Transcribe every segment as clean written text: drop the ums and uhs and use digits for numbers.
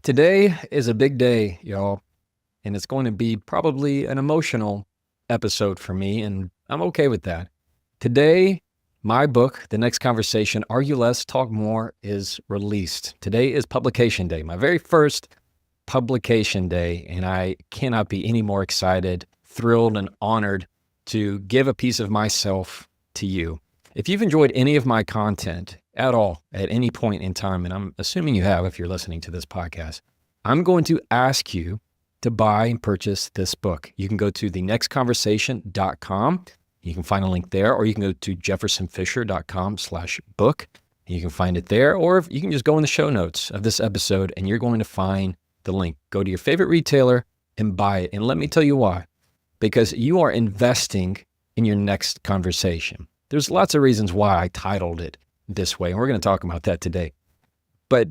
Today is a big day, y'all, and it's going to be probably an emotional episode for me, and I'm okay with that. Today, my book, The Next Conversation, Argue Less, Talk More, is released. Today is publication day, my very first publication day, and I cannot be any more excited, thrilled, and honored to give a piece of myself to you. If you've enjoyed any of my content at all, at any point in time, and I'm assuming you have if you're listening to this podcast, I'm going to ask you to buy and purchase this book. You can go to thenextconversation.com. You can find a link there, or you can go to jeffersonfisher.com/book. You can find it there, or you can just go in the show notes of this episode and you're going to find the link. Go to your favorite retailer and buy it. And let me tell you why. Because you are investing in your next conversation. There's lots of reasons why I titled it this way, and we're going to talk about that today. But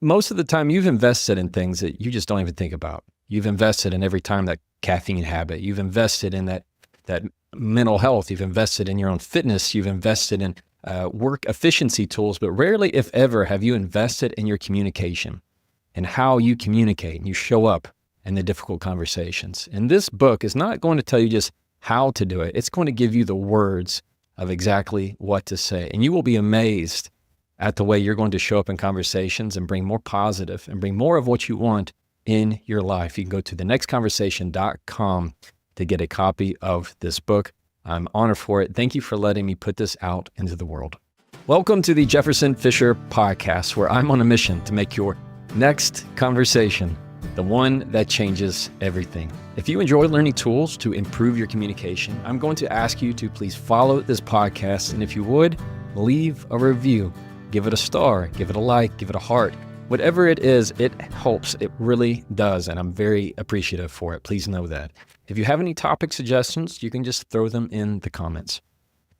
most of the time, you've invested in things that you just don't even think about. You've invested in every time that caffeine habit. You've invested in that mental health. You've invested in your own fitness. You've invested in work efficiency tools. But rarely, if ever, have you invested in your communication and how you communicate and you show up in the difficult conversations. And this book is not going to tell you just how to do it. It's going to give you the words of exactly what to say. And you will be amazed at the way you're going to show up in conversations and bring more positive and bring more of what you want in your life. You can go to thenextconversation.com to get a copy of this book. I'm honored for it. Thank you for letting me put this out into the world. Welcome to the Jefferson Fisher podcast, where I'm on a mission to make your next conversation the one that changes everything. If you enjoy learning tools to improve your communication, I'm going to ask you to please follow this podcast. And if you would, leave a review, give it a star, give it a like, give it a heart. Whatever it is, it helps. It really does. And I'm very appreciative for it. Please know that. If you have any topic suggestions, you can just throw them in the comments.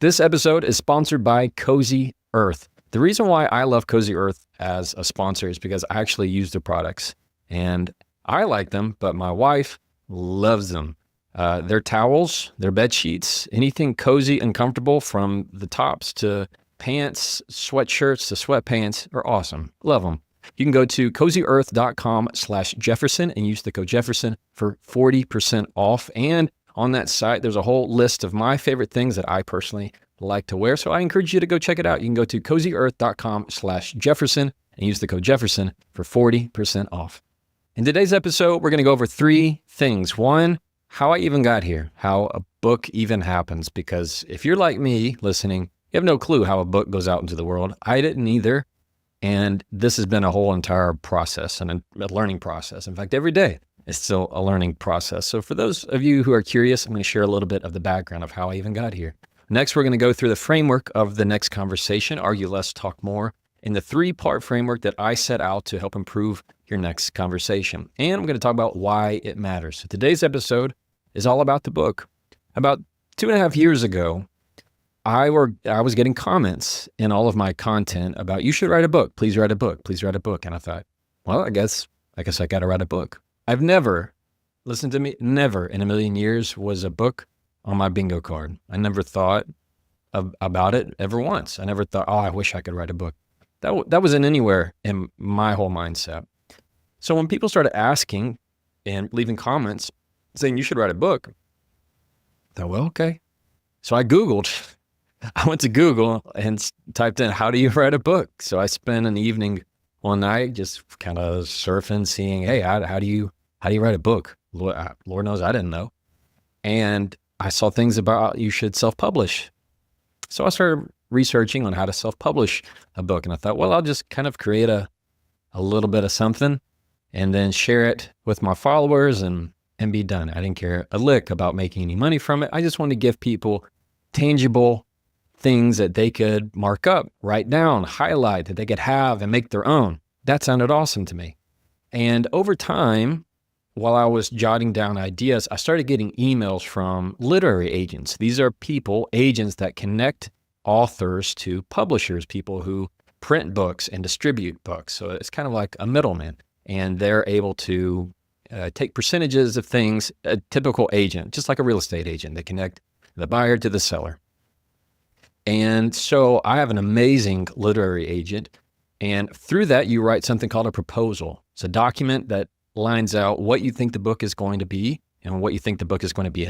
This episode is sponsored by Cozy Earth. The reason why I love Cozy Earth as a sponsor is because I actually use their products. And I like them, but my wife loves them. Their towels, their bed sheets, anything cozy and comfortable from the tops to pants, sweatshirts to sweatpants are awesome. Love them. You can go to cozyearth.com/Jefferson and use the code Jefferson for 40% off. And on that site, there's a whole list of my favorite things that I personally like to wear. So I encourage you to go check it out. You can go to cozyearth.com/Jefferson and use the code Jefferson for 40% off. In today's episode, we're going to go over three things. One, how I even got here, how a book even happens. Because if you're like me listening, you have no clue how a book goes out into the world. I didn't either. And this has been a whole entire process and a learning process. In fact, every day is still a learning process. So for those of you who are curious, I'm going to share a little bit of the background of how I even got here. Next, we're going to go through the framework of the next conversation, Argue Less, Talk More, in the three-part framework that I set out to help improve your next conversation. And I'm going to talk about why it matters. So today's episode is all about the book. About 2.5 years ago, I was getting comments in all of my content about, you should write a book. Please write a book. Please write a book. And I thought, well, I guess I got to write a book. I've never, listen to me, never in a million years was a book on my bingo card. I never thought about it ever once. I never thought, oh, I wish I could write a book. That wasn't anywhere in my whole mindset. So when people started asking and leaving comments saying you should write a book, I thought, well, okay. So I went to Google and typed in, how do you write a book? So I spent an evening one night just kind of surfing, seeing, hey, how do you write a book? Lord knows I didn't know. And I saw things about you should self-publish. So I started researching on how to self-publish a book. And I thought, well, I'll just kind of create a little bit of something and then share it with my followers and be done. I didn't care a lick about making any money from it. I just wanted to give people tangible things that they could mark up, write down, highlight, that they could have and make their own. That sounded awesome to me. And over time, while I was jotting down ideas, I started getting emails from literary agents. These are agents that connect authors to publishers, people who print books and distribute books. So it's kind of like a middleman, and they're able to take percentages of things, a typical agent, just like a real estate agent. They connect the buyer to the seller. And so I have an amazing literary agent, and through that, you write something called a proposal. It's a document that lines out what you think the book is going to be and what you think the book is going to be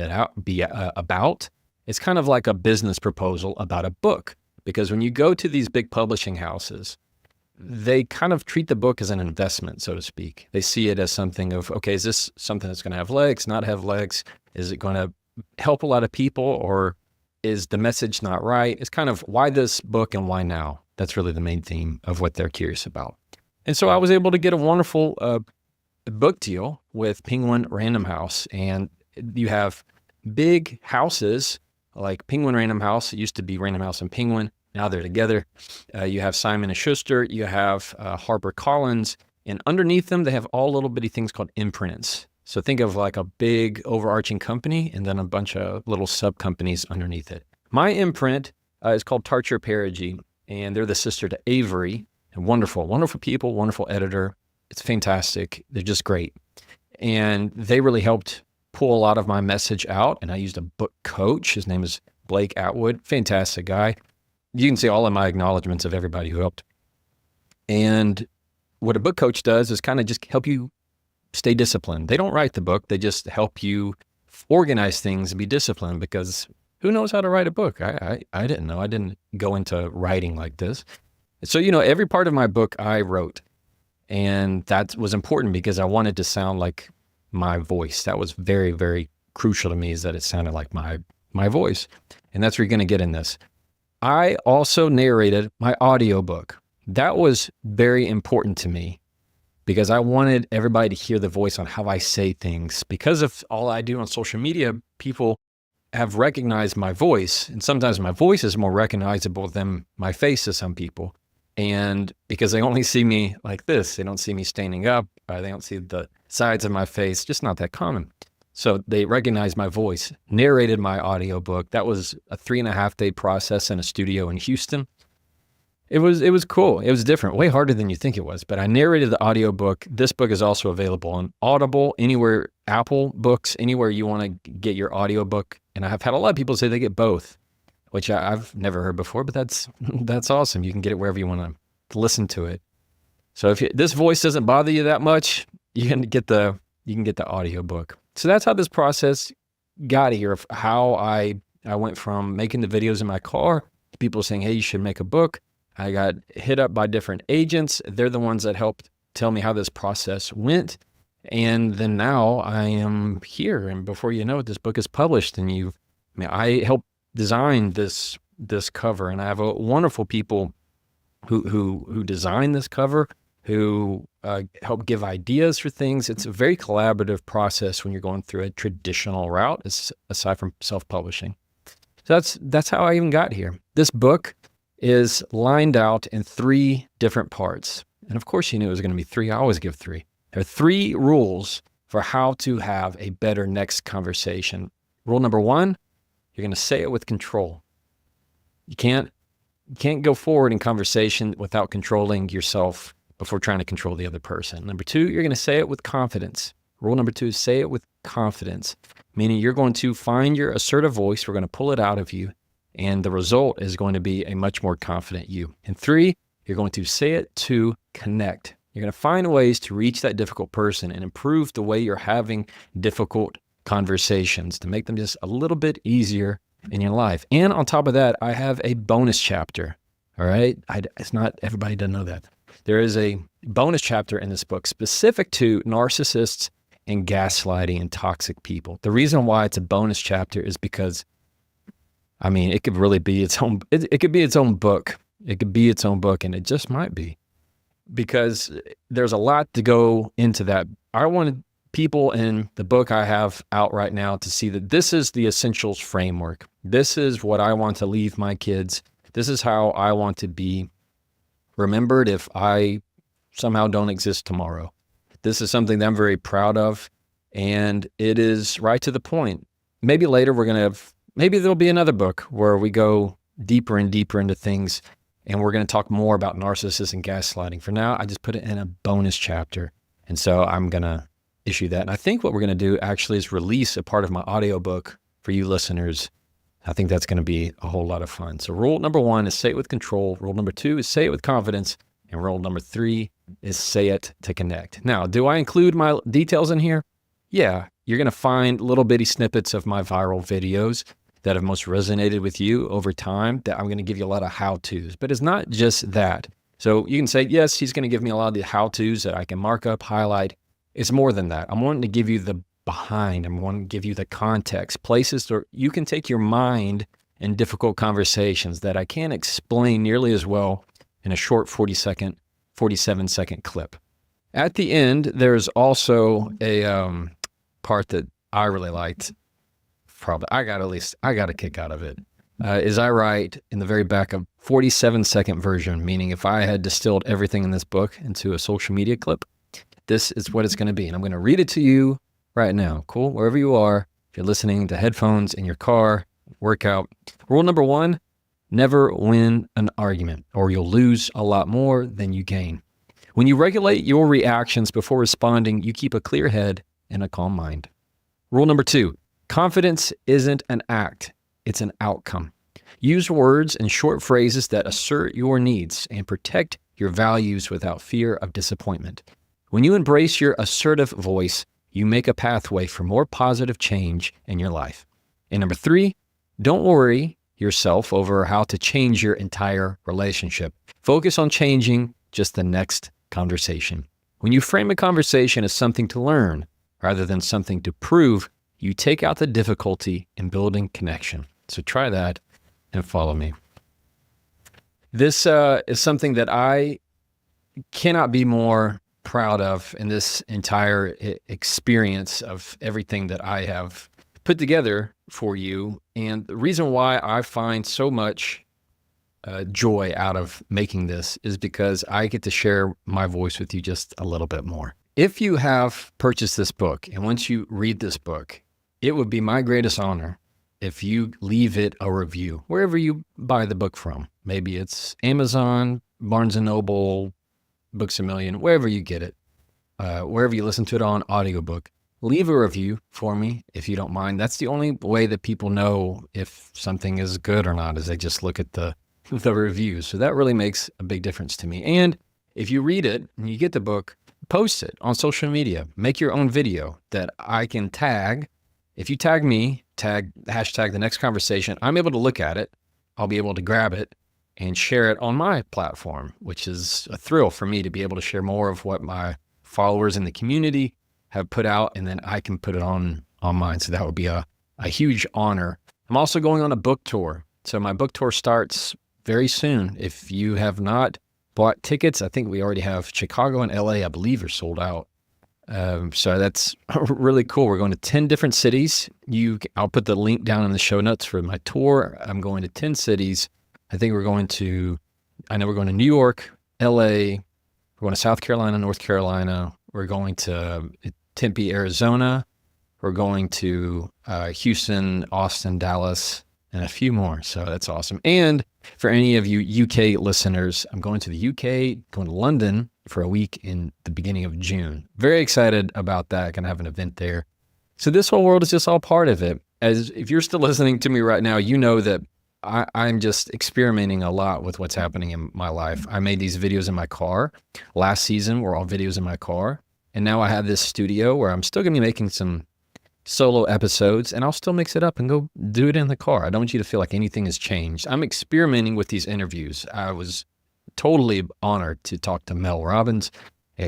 about. It's kind of like a business proposal about a book, because when you go to these big publishing houses, they kind of treat the book as an investment, so to speak. They see it as something of, okay, is this something that's going to have legs, not have legs? Is it going to help a lot of people, or is the message not right? It's kind of why this book and why now? That's really the main theme of what they're curious about. And so I was able to get a wonderful book deal with Penguin Random House. And you have big houses like Penguin Random House. It used to be Random House and Penguin. Now they're together. You have Simon & Schuster. You have HarperCollins. And underneath them, they have all little bitty things called imprints. So think of like a big overarching company and then a bunch of little sub-companies underneath it. My imprint is called Tarcher Perigee, and they're the sister to Avery. And wonderful, wonderful people, wonderful editor. It's fantastic. They're just great. And they really helped pull a lot of my message out. And I used a book coach. His name is Blake Atwood. Fantastic guy. You can see all of my acknowledgments of everybody who helped. And what a book coach does is kind of just help you stay disciplined. They don't write the book. They just help you organize things and be disciplined, because who knows how to write a book? I didn't know. I didn't go into writing like this. So, every part of my book I wrote, and that was important because I wanted to sound like my voice. That was very, very crucial to me, is that it sounded like my voice. And that's what you're going to get in this. I also narrated my audiobook. That was very important to me because I wanted everybody to hear the voice on how I say things. Because of all I do on social media, people have recognized my voice, and sometimes my voice is more recognizable than my face to some people. And because they only see me like this, they don't see me standing up, they don't see the sides of my face, just not that common. So they recognize my voice, narrated my audiobook. That was a 3.5-day process in a studio in Houston. It was cool. It was different, way harder than you think it was, but I narrated the audiobook. This book is also available on Audible, anywhere, Apple Books, anywhere you want to get your audiobook. And I've had a lot of people say they get both, which I've never heard before, but that's awesome. You can get it wherever you want to listen to it. So if this voice doesn't bother you that much, you can get the audiobook. So that's how this process got here, of how I went from making the videos in my car to people saying, hey, you should make a book. I got hit up by different agents. They're the ones that helped tell me how this process went. And then now I am here. And before you know it, this book is published. And I helped design this cover. And I have wonderful people who design this cover, who help give ideas for things. It's a very collaborative process when you're going through a traditional route, aside from self-publishing. So that's how I even got here. This book is lined out in 3 different parts. And of course you knew it was going to be 3. I always give 3. There are 3 rules for how to have a better next conversation. Rule number 1, you're going to say it with control. You can't go forward in conversation without controlling yourself before trying to control the other person. Number 2, you're going to say it with confidence. Rule number 2 is say it with confidence, meaning you're going to find your assertive voice. We're going to pull it out of you, and the result is going to be a much more confident you. And 3, you're going to say it to connect. You're going to find ways to reach that difficult person and improve the way you're having difficult conversations to make them just a little bit easier in your life. And on top of that, I have a bonus chapter. All right. It's not everybody doesn't know that. There is a bonus chapter in this book specific to narcissists and gaslighting and toxic people. The reason why it's a bonus chapter is because, it could really be its own, it could be its own book. It could be its own book, and it just might be, because there's a lot to go into that. I wanted people in the book I have out right now to see that this is the essentials framework. This is what I want to leave my kids. This is how I want to be remembered if I somehow don't exist tomorrow. This is something that I'm very proud of, and it is right to the point. Maybe later maybe there'll be another book where we go deeper and deeper into things, and we're going to talk more about narcissists and gaslighting. For now, I just put it in a bonus chapter. And so I'm going to issue that. And I think what we're going to do actually is release a part of my audiobook for you listeners. I think that's going to be a whole lot of fun. So rule number 1 is say it with control. Rule number 2 is say it with confidence. And rule number 3 is say it to connect. Now, do I include my details in here? Yeah, you're going to find little bitty snippets of my viral videos that have most resonated with you over time that I'm going to give you a lot of how-tos, but it's not just that. So you can say, yes, he's going to give me a lot of the how-tos that I can mark up, highlight. It's more than that. I'm wanting to give you the behind. I'm wanting to give you the context, places where you can take your mind in difficult conversations that I can't explain nearly as well in a short 47-second clip. At the end, there's also a part that I really liked. Probably, I got a kick out of it. Is I write in the very back of 47-second version, meaning if I had distilled everything in this book into a social media clip, this is what it's going to be. And I'm going to read it to you right now. Cool? Wherever you are, if you're listening to headphones in your car, workout. Rule number 1, never win an argument, or you'll lose a lot more than you gain. When you regulate your reactions before responding, you keep a clear head and a calm mind. Rule number 2, confidence isn't an act, it's an outcome. Use words and short phrases that assert your needs and protect your values without fear of disappointment. When you embrace your assertive voice, you make a pathway for more positive change in your life. And number 3, don't worry yourself over how to change your entire relationship. Focus on changing just the next conversation. When you frame a conversation as something to learn rather than something to prove, you take out the difficulty in building connection. So try that and follow me. This is something that I cannot be more proud of in this entire experience of everything that I have put together for you. And the reason why I find so much joy out of making this is because I get to share my voice with you just a little bit more. If you have purchased this book, and once you read this book, it would be my greatest honor if you leave it a review, wherever you buy the book from. Maybe it's Amazon, Barnes & Noble, Books A Million, wherever you get it, wherever you listen to it on audiobook. Leave a review for me if you don't mind. That's the only way that people know if something is good or not, is they just look at the reviews. So that really makes a big difference to me. And if you read it and you get the book, post it on social media. Make your own video that I can tag. If you tag me, hashtag the next conversation, I'm able to look at it. I'll be able to grab it and share it on my platform, which is a thrill for me to be able to share more of what my followers in the community have put out, and then I can put it on mine. So that would be a huge honor. I'm also going on a book tour. So my book tour starts very soon. If you have not bought tickets, I think we already have Chicago and LA, I believe, are sold out. So that's really cool. We're going to 10 different cities. I'll put the link down in the show notes for my tour. I'm going to 10 cities. I know we're going to New York, LA, we're going to South Carolina, North Carolina. We're going to Tempe, Arizona. We're going to Houston, Austin, Dallas, and a few more. So that's awesome. And for any of you UK listeners, I'm going to the UK, going to London for a week in the beginning of June. Very excited about that. Going to have an event there. So this whole world is just all part of it. As if you're still listening to me right now, you know that I'm just experimenting a lot with what's happening in my life. I made these videos in my car. Last season were all videos in my car. And now I have this studio where I'm still going to be making some solo episodes, and I'll still mix it up and go do it in the car. I don't want you to feel like anything has changed. I'm experimenting with these interviews. I was totally honored to talk to Mel Robbins,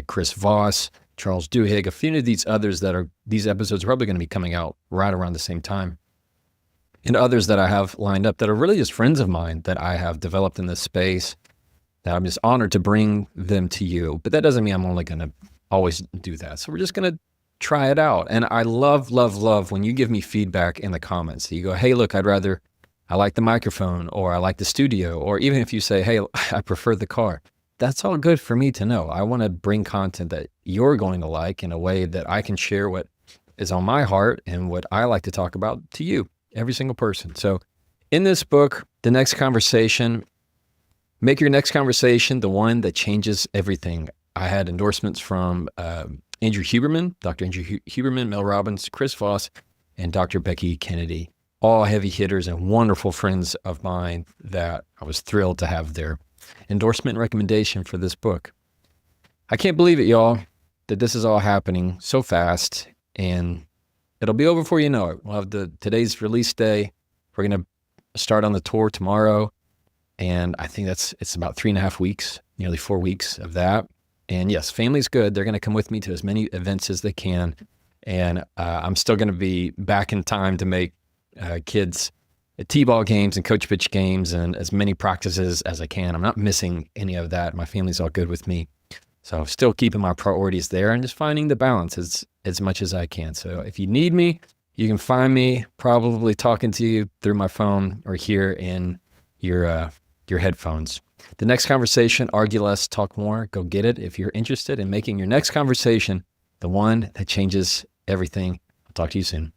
Chris Voss, Charles Duhigg, a few of these others these episodes are probably going to be coming out right around the same time. And others that I have lined up that are really just friends of mine that I have developed in this space that I'm just honored to bring them to you. But that doesn't mean I'm only going to always do that. So we're just going to try it out. And I love when you give me feedback in the comments. You go, hey, look, I like the microphone, or I like the studio, or even if you say, hey, I prefer the car. That's all good for me to know. I want to bring content that you're going to like in a way that I can share what is on my heart and what I like to talk about to you, every single person. So in this book, The Next Conversation, make your next conversation the one that changes everything. I had endorsements from Andrew Huberman, Dr. Andrew Huberman, Mel Robbins, Chris Voss, and Dr. Becky Kennedy, all heavy hitters and wonderful friends of mine that I was thrilled to have their endorsement and recommendation for this book. I can't believe it, y'all, that this is all happening so fast, and it'll be over before you know it. We'll have today's release day. We're going to start on the tour tomorrow. And I think it's about 3.5 weeks, nearly 4 weeks of that. And yes, family's good. They're going to come with me to as many events as they can. And I'm still going to be back in time to make kids T-ball games and coach pitch games and as many practices as I can. I'm not missing any of that. My family's all good with me. So I'm still keeping my priorities there and just finding the balance as much as I can. So if you need me, you can find me probably talking to you through my phone or here in your headphones. The next conversation, argue less, talk more, go get it. If you're interested in making your next conversation the one that changes everything, I'll talk to you soon.